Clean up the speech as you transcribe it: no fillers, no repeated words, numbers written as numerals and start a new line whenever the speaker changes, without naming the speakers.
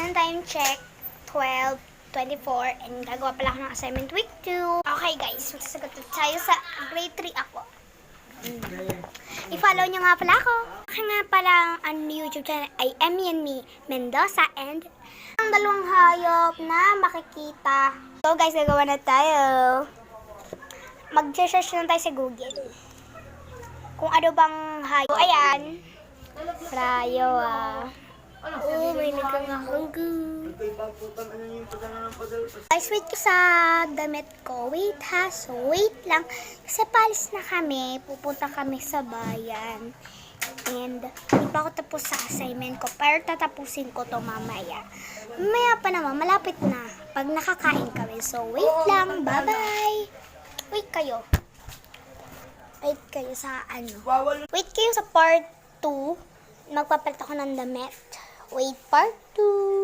Ayan, time check. 12:24 and gagawa pala ako ng assignment week 2. Okay guys, magsasagot tayo sa grade 3 ako. I-follow nyo nga pala ako. Ako nga pala ang YouTube channel ay Emianme Mendoza and ang dalawang hayop na makikita. So guys, gagawa na tayo. Mag-search na tayo sa Google. Kung ano bang hayop. Ayan. Rayo Oh, may nagkakanggu. Guys, wait ko sa damit ko. Wait ha. So, wait lang. Kasi palis na kami. Pupunta kami sa bayan. And, hindi pa ako tapos sa assignment ko. Pero tatapusin ko to mamaya. Mamaya pa naman. Malapit na. Pag nakakain kami. So, wait lang. Bye-bye. Wait kayo. Wait kayo sa ano. Wait kayo sa part 2. Magpapalit ako ng damit. Wait, part 2.